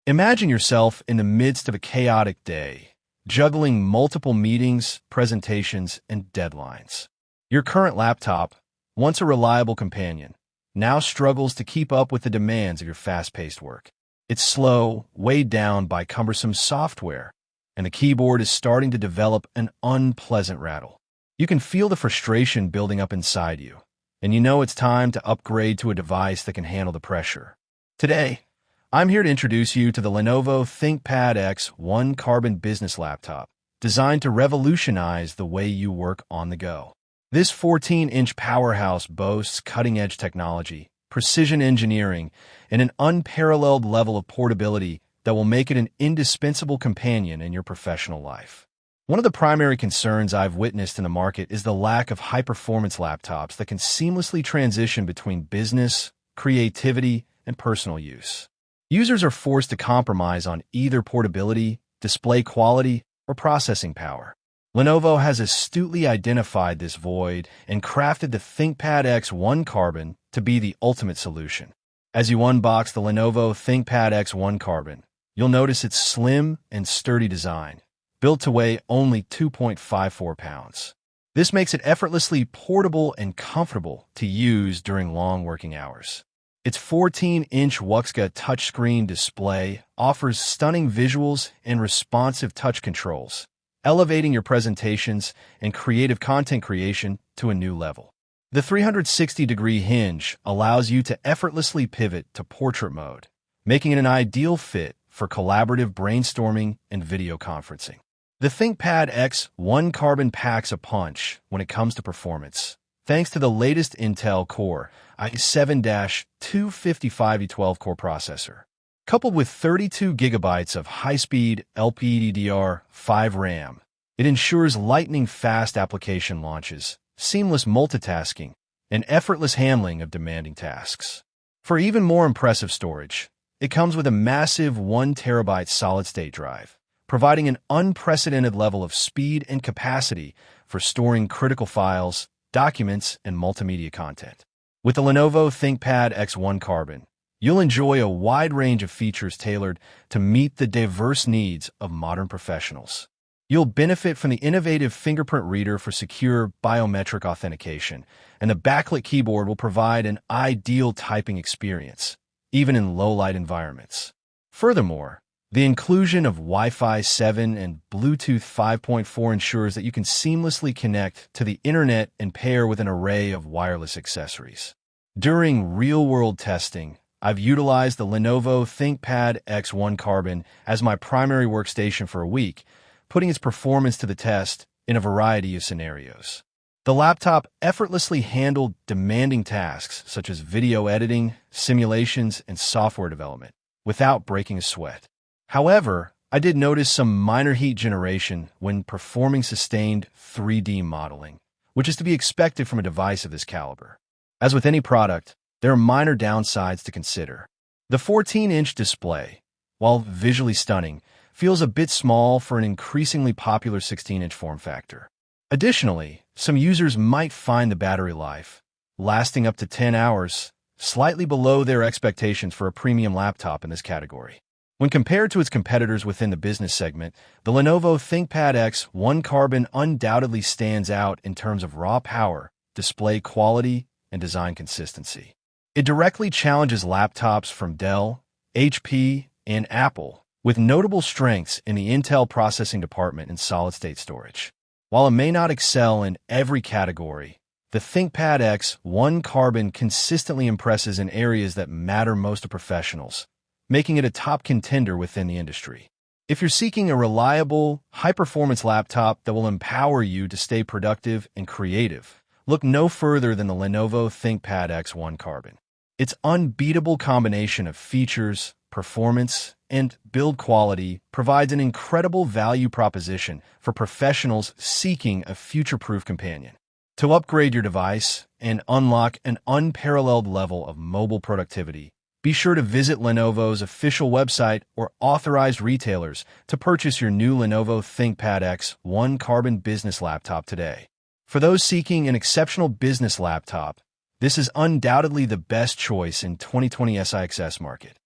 Imagine yourself in the midst of a chaotic day, juggling multiple meetings, presentations, and deadlines. Your current laptop, once a reliable companion, now struggles to keep up with the demands of your fast-paced work. It's slow, weighed down by cumbersome software, and the keyboard is starting to develop an unpleasant rattle. You can feel the frustration building up inside you, and you know it's time to upgrade to a device that can handle the pressure. Today, I'm here to introduce you to the Lenovo ThinkPad X1 Carbon business laptop, designed to revolutionize the way you work on the go. This 14-inch powerhouse boasts cutting-edge technology, precision engineering, and an unparalleled level of portability that will make it an indispensable companion in your professional life. One of the primary concerns I've witnessed in the market is the lack of high-performance laptops that can seamlessly transition between business, creativity, and personal use. Users are forced to compromise on either portability, display quality, or processing power. Lenovo has astutely identified this void and crafted the ThinkPad X1 Carbon to be the ultimate solution. As you unbox the Lenovo ThinkPad X1 Carbon, you'll notice its slim and sturdy design, built to weigh only 2.54 pounds. This makes it effortlessly portable and comfortable to use during long working hours. Its 14-inch WUXGA touchscreen display offers stunning visuals and responsive touch controls, elevating your presentations and creative content creation to a new level. The 360-degree hinge allows you to effortlessly pivot to portrait mode, making it an ideal fit for collaborative brainstorming and video conferencing. The ThinkPad X1 Carbon packs a punch when it comes to performance, thanks to the latest Intel Core i7-255E12 core processor. Coupled with 32 gigabytes of high-speed LPDDR5 RAM, it ensures lightning-fast application launches, seamless multitasking, and effortless handling of demanding tasks. For even more impressive storage, it comes with a massive 1 terabyte solid-state drive, providing an unprecedented level of speed and capacity for storing critical files, documents, and multimedia content. With the Lenovo ThinkPad X1 Carbon, you'll enjoy a wide range of features tailored to meet the diverse needs of modern professionals. You'll benefit from the innovative fingerprint reader for secure biometric authentication, and the backlit keyboard will provide an ideal typing experience, even in low-light environments. Furthermore, the inclusion of Wi-Fi 7 and Bluetooth 5.4 ensures that you can seamlessly connect to the internet and pair with an array of wireless accessories. During real-world testing, I've utilized the Lenovo ThinkPad X1 Carbon as my primary workstation for a week, putting its performance to the test in a variety of scenarios. The laptop effortlessly handled demanding tasks such as video editing, simulations, and software development without breaking a sweat. However, I did notice some minor heat generation when performing sustained 3D modeling, which is to be expected from a device of this caliber. As with any product, there are minor downsides to consider. The 14-inch display, while visually stunning, feels a bit small for an increasingly popular 16-inch form factor. Additionally, some users might find the battery life, lasting up to 10 hours, slightly below their expectations for a premium laptop in this category. When compared to its competitors within the business segment, the Lenovo ThinkPad X1 Carbon undoubtedly stands out in terms of raw power, display quality, and design consistency. It directly challenges laptops from Dell, HP, and Apple, with notable strengths in the Intel processing department and solid-state storage. While it may not excel in every category, the ThinkPad X1 Carbon consistently impresses in areas that matter most to professionals, making it a top contender within the industry. If you're seeking a reliable, high-performance laptop that will empower you to stay productive and creative, look no further than the Lenovo ThinkPad X1 Carbon. Its unbeatable combination of features, performance, and build quality provides an incredible value proposition for professionals seeking a future-proof companion. To upgrade your device and unlock an unparalleled level of mobile productivity, be sure to visit Lenovo's official website or authorized retailers to purchase your new Lenovo ThinkPad X1 Carbon business laptop today. For those seeking an exceptional business laptop, this is undoubtedly the best choice in 2020 SIXS market.